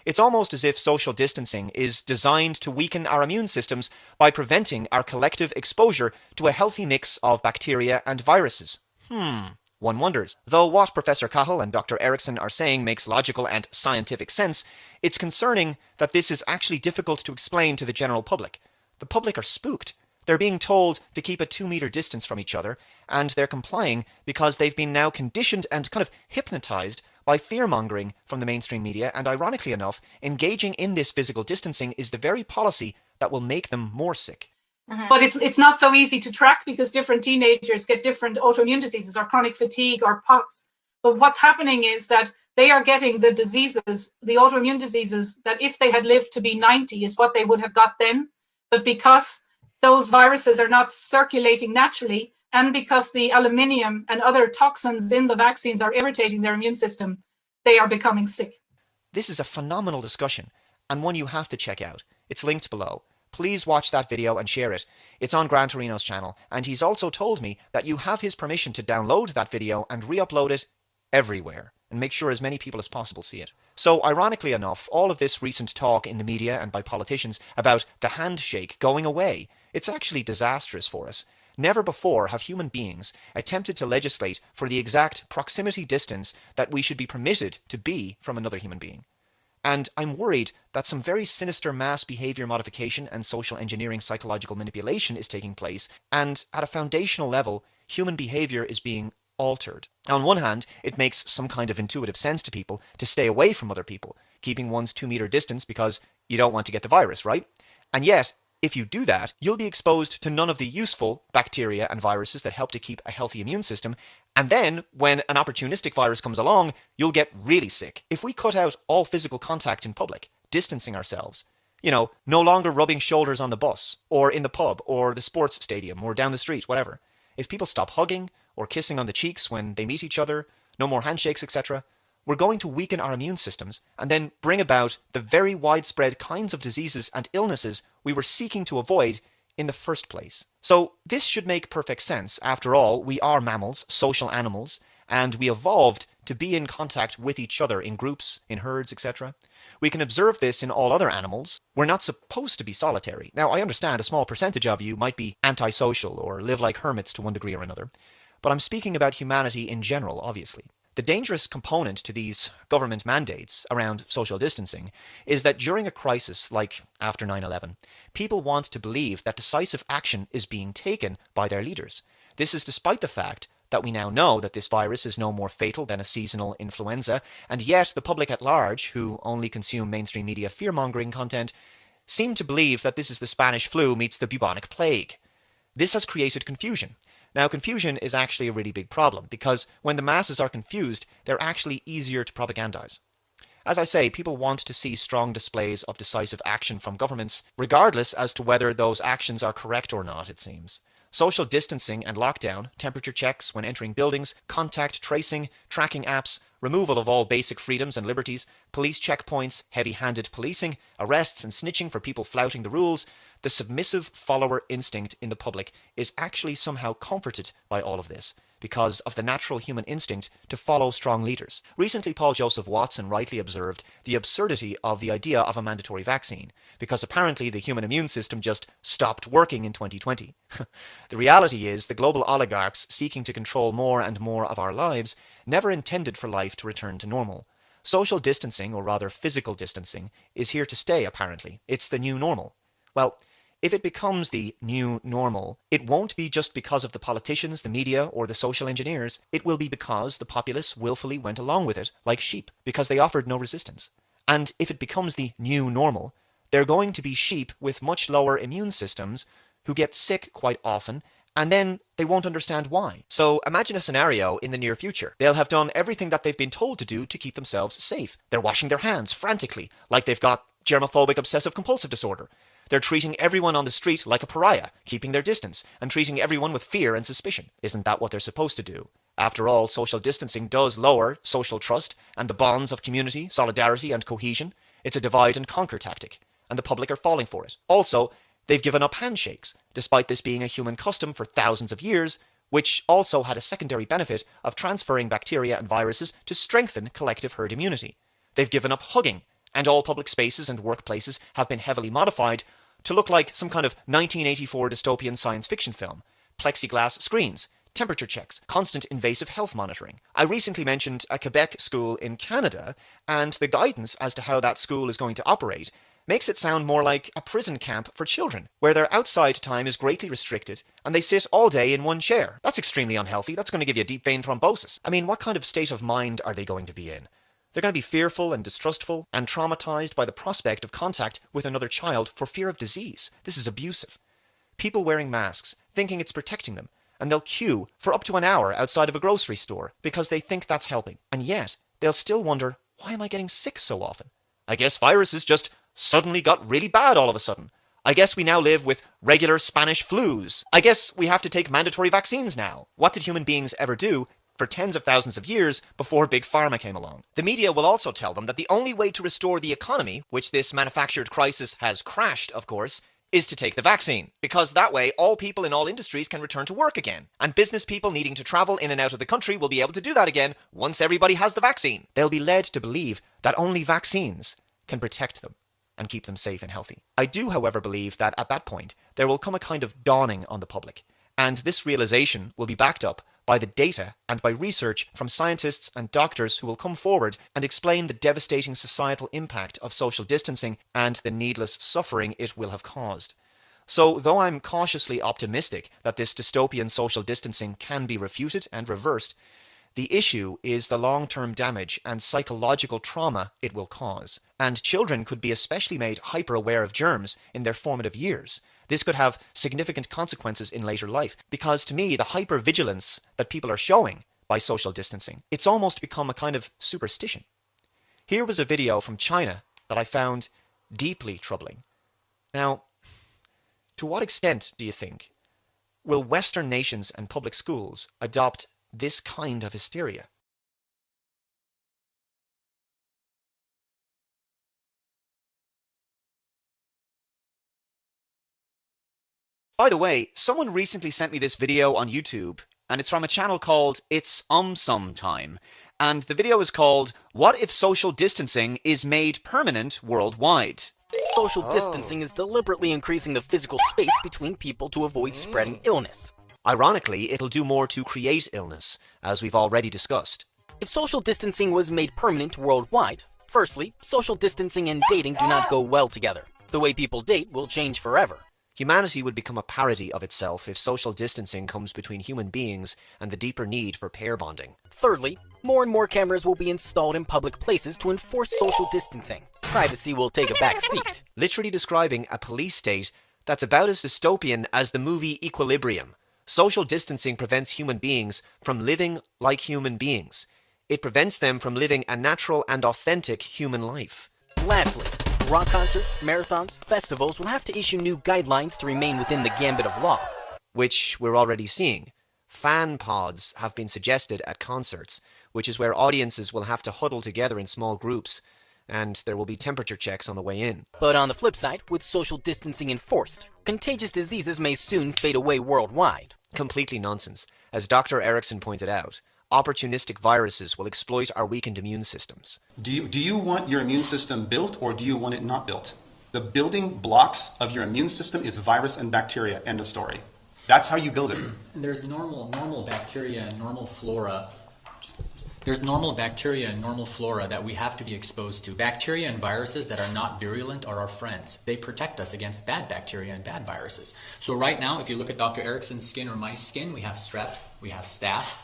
It's almost as if social distancing is designed to weaken our immune systems by preventing our collective exposure to a healthy mix of bacteria and viruses. One wonders. Though what Professor Cahill and Dr. Erickson are saying makes logical and scientific sense, it's concerning that this is actually difficult to explain to the general public. The public are spooked. They're being told to keep a 2-meter distance from each other, and they're complying because they've been now conditioned and kind of hypnotized by fear-mongering from the mainstream media, and ironically enough, engaging in this physical distancing is the very policy that will make them more sick. But it's not so easy to track because different teenagers get different autoimmune diseases or chronic fatigue or POTS. But what's happening is that they are getting the diseases, the autoimmune diseases, that if they had lived to be 90 is what they would have got then. But because those viruses are not circulating naturally, and because the aluminium and other toxins in the vaccines are irritating their immune system, they are becoming sick. This is a phenomenal discussion, and one you have to check out. It's linked below. Please watch that video and share it. It's on Gran Torino's channel, and he's also told me that you have his permission to download that video and re-upload it everywhere, and make sure as many people as possible see it. So, ironically enough, all of this recent talk in the media and by politicians about the handshake going away, it's actually disastrous for us. Never before have human beings attempted to legislate for the exact proximity distance that we should be permitted to be from another human being. And I'm worried that some very sinister mass behavior modification and social engineering psychological manipulation is taking place, and at a foundational level, human behavior is being altered. On one hand, it makes some kind of intuitive sense to people to stay away from other people, keeping one's 2-meter distance because you don't want to get the virus, right? And yet, if you do that, you'll be exposed to none of the useful bacteria and viruses that help to keep a healthy immune system, and then, when an opportunistic virus comes along, you'll get really sick. If we cut out all physical contact in public, distancing ourselves, no longer rubbing shoulders on the bus, or in the pub, or the sports stadium, or down the street, whatever. If people stop hugging, or kissing on the cheeks when they meet each other, no more handshakes, etc., we're going to weaken our immune systems, and then bring about the very widespread kinds of diseases and illnesses we were seeking to avoid in the first place. So this should make perfect sense. After all, we are mammals, social animals, and we evolved to be in contact with each other in groups, in herds, etc. We can observe this in all other animals. We're not supposed to be solitary. Now, I understand a small percentage of you might be antisocial or live like hermits to one degree or another, but I'm speaking about humanity in general, obviously. The dangerous component to these government mandates around social distancing is that during a crisis like after 9/11, people want to believe that decisive action is being taken by their leaders. This is despite the fact that we now know that this virus is no more fatal than a seasonal influenza, and yet the public at large, who only consume mainstream media fear-mongering content, seem to believe that this is the Spanish flu meets the bubonic plague. This has created confusion. Now, confusion is actually a really big problem, because when the masses are confused, they're actually easier to propagandize. As I say, people want to see strong displays of decisive action from governments, regardless as to whether those actions are correct or not, it seems. Social distancing and lockdown, temperature checks when entering buildings, contact tracing, tracking apps, removal of all basic freedoms and liberties, police checkpoints, heavy-handed policing, arrests and snitching for people flouting the rules, the submissive follower instinct in the public is actually somehow comforted by all of this, because of the natural human instinct to follow strong leaders. Recently, Paul Joseph Watson rightly observed the absurdity of the idea of a mandatory vaccine, because apparently the human immune system just stopped working in 2020. The reality is, the global oligarchs seeking to control more and more of our lives never intended for life to return to normal. Social distancing, or rather physical distancing, is here to stay, apparently. It's the new normal. Well, if it becomes the new normal, it won't be just because of the politicians, the media, or the social engineers. It will be because the populace willfully went along with it like sheep, because they offered no resistance. And if it becomes the new normal, they're going to be sheep with much lower immune systems who get sick quite often, and then they won't understand why. So imagine a scenario in the near future. They'll have done everything that they've been told to do to keep themselves safe. They're washing their hands frantically, like they've got germophobic obsessive compulsive disorder. They're treating everyone on the street like a pariah, keeping their distance, and treating everyone with fear and suspicion. Isn't that what they're supposed to do? After all, social distancing does lower social trust and the bonds of community, solidarity, and cohesion. It's a divide and conquer tactic, and the public are falling for it. Also, they've given up handshakes, despite this being a human custom for thousands of years, which also had a secondary benefit of transferring bacteria and viruses to strengthen collective herd immunity. They've given up hugging, And all public spaces and workplaces have been heavily modified to look like some kind of 1984 dystopian science fiction film. Plexiglass screens, temperature checks, constant invasive health monitoring. I recently mentioned a Quebec school in Canada, and the guidance as to how that school is going to operate makes it sound more like a prison camp for children, where their outside time is greatly restricted, and they sit all day in one chair. That's extremely unhealthy. That's going to give you deep vein thrombosis. I mean, what kind of state of mind are they going to be in? They're going to be fearful and distrustful and traumatized by the prospect of contact with another child for fear of disease. This is abusive. People wearing masks, thinking it's protecting them, and they'll queue for up to an hour outside of a grocery store because they think that's helping. And yet, they'll still wonder, why am I getting sick so often? I guess viruses just suddenly got really bad all of a sudden. I guess we now live with regular Spanish flus. I guess we have to take mandatory vaccines now. What did human beings ever do for tens of thousands of years before Big Pharma came along? The media will also tell them that the only way to restore the economy, which this manufactured crisis has crashed, of course, is to take the vaccine. Because that way, all people in all industries can return to work again. And business people needing to travel in and out of the country will be able to do that again once everybody has the vaccine. They'll be led to believe that only vaccines can protect them and keep them safe and healthy. I do, however, believe that at that point, there will come a kind of dawning on the public. And this realization will be backed up by the data and by research from scientists and doctors who will come forward and explain the devastating societal impact of social distancing and the needless suffering it will have caused. So, though I'm cautiously optimistic that this dystopian social distancing can be refuted and reversed, the issue is the long-term damage and psychological trauma it will cause. And children could be especially made hyper-aware of germs in their formative years. This could have significant consequences in later life, because to me, the hypervigilance that people are showing by social distancing, it's almost become a kind of superstition. Here was a video from China that I found deeply troubling. Now, to what extent do you think will Western nations and public schools adopt this kind of hysteria? By the way, someone recently sent me this video on YouTube, and it's from a channel called It's Some Time, and the video is called What If Social Distancing is Made Permanent Worldwide? Social distancing is deliberately increasing the physical space between people to avoid spreading illness. Ironically, it'll do more to create illness, as we've already discussed. If social distancing was made permanent worldwide, firstly, social distancing and dating do not go well together. The way people date will change forever. Humanity would become a parody of itself if social distancing comes between human beings and the deeper need for pair bonding. Thirdly, more and more cameras will be installed in public places to enforce social distancing. Privacy will take a back seat. Literally describing a police state that's about as dystopian as the movie Equilibrium. Social distancing prevents human beings from living like human beings. It prevents them from living a natural and authentic human life. Lastly, rock concerts, marathons, festivals will have to issue new guidelines to remain within the gambit of law. Which we're already seeing. Fan pods have been suggested at concerts, which is where audiences will have to huddle together in small groups, and there will be temperature checks on the way in. But on the flip side, with social distancing enforced, contagious diseases may soon fade away worldwide. Completely nonsense. As Dr. Erickson pointed out, opportunistic viruses will exploit our weakened immune systems. Do you want your immune system built, or do you want it not built? The building blocks of your immune system is virus and bacteria, end of story. That's how you build it. And there's normal bacteria and normal flora. There's normal bacteria and normal flora that we have to be exposed to. Bacteria and viruses that are not virulent are our friends. They protect us against bad bacteria and bad viruses. So right now, if you look at Dr. Erickson's skin or my skin, we have strep, we have staph.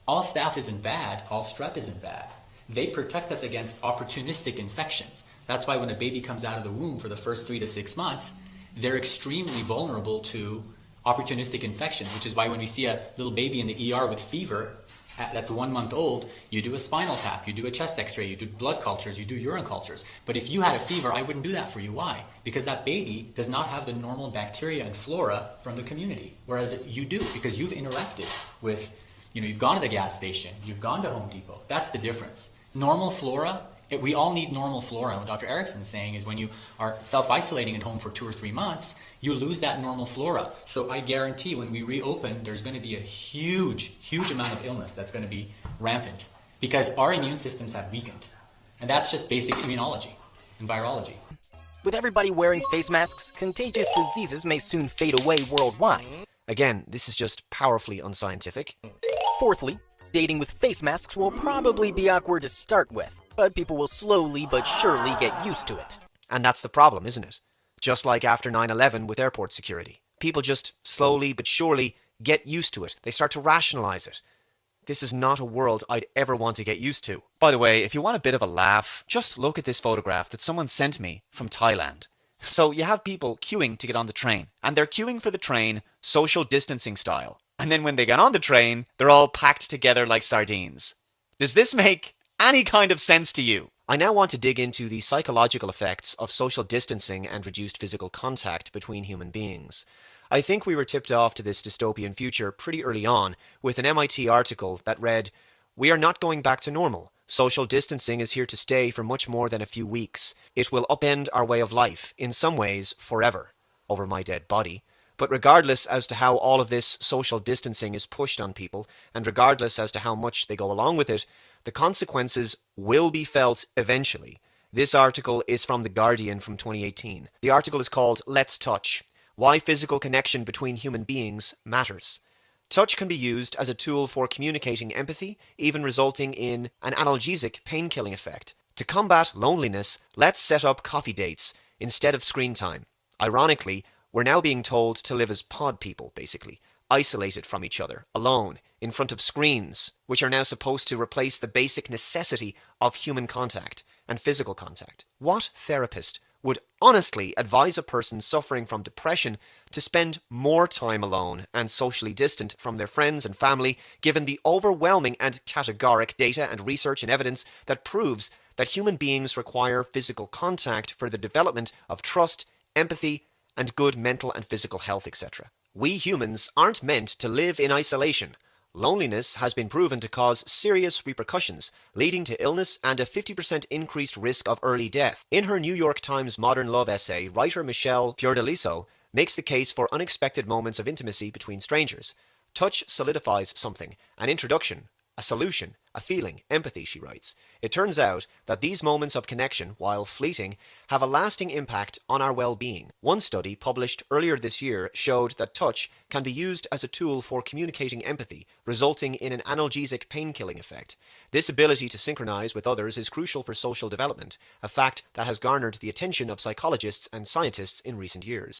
All staph isn't bad, all strep isn't bad. They protect us against opportunistic infections. That's why when a baby comes out of the womb for the first 3 to 6 months, they're extremely vulnerable to opportunistic infections, which is why when we see a little baby in the ER with fever that's 1 month old, you do a spinal tap, you do a chest x-ray, you do blood cultures, you do urine cultures. But if you had a fever, I wouldn't do that for you. Why? Because that baby does not have the normal bacteria and flora from the community, whereas you do, because you've interacted with, you've gone to the gas station, you've gone to Home Depot. That's the difference. Normal flora, we all need normal flora. And what Dr. Erickson's saying is when you are self-isolating at home for 2 or 3 months, you lose that normal flora. So I guarantee when we reopen, there's going to be a huge amount of illness that's going to be rampant because our immune systems have weakened. And that's just basic immunology. in virology. With everybody wearing face masks, contagious diseases may soon fade away worldwide. Again, this is just powerfully unscientific. Fourthly, dating with face masks will probably be awkward to start with, but people will slowly but surely get used to it. And that's the problem, isn't it? Just like after 9/11 with airport security. People just slowly but surely get used to it. They start to rationalize it. This is not a world I'd ever want to get used to. By the way, if you want a bit of a laugh, just look at this photograph that someone sent me from Thailand. So you have people queuing to get on the train, and they're queuing for the train social distancing style. And then when they get on the train, they're all packed together like sardines. Does this make any kind of sense to you? I now want to dig into the psychological effects of social distancing and reduced physical contact between human beings. I think we were tipped off to this dystopian future pretty early on with an MIT article that read, "We are not going back to normal. Social distancing is here to stay for much more than a few weeks. It will upend our way of life, in some ways forever," over my dead body. But regardless as to how all of this social distancing is pushed on people, and regardless as to how much they go along with it, the consequences will be felt eventually. This article is from The Guardian from 2018. The article is called "Let's Touch: Why Physical Connection Between Human Beings Matters." Touch can be used as a tool for communicating empathy, even resulting in an analgesic pain-killing effect. To combat loneliness, let's set up coffee dates instead of screen time. Ironically, we're now being told to live as pod people, basically, isolated from each other, alone, in front of screens, which are now supposed to replace the basic necessity of human contact and physical contact. What therapist would honestly advise a person suffering from depression to spend more time alone and socially distant from their friends and family, given the overwhelming and categoric data and research and evidence that proves that human beings require physical contact for the development of trust, empathy, and good mental and physical health, etc. We humans aren't meant to live in isolation. Loneliness has been proven to cause serious repercussions, leading to illness and a 50% increased risk of early death. In her New York Times Modern Love essay, writer Michelle Fiordaliso makes the case for unexpected moments of intimacy between strangers. Touch solidifies something, an introduction, a solution, a feeling, empathy, she writes. It turns out that these moments of connection, while fleeting, have a lasting impact on our well-being. One study published earlier this year showed that touch can be used as a tool for communicating empathy, resulting in an analgesic pain-killing effect. This ability to synchronize with others is crucial for social development, a fact that has garnered the attention of psychologists and scientists in recent years.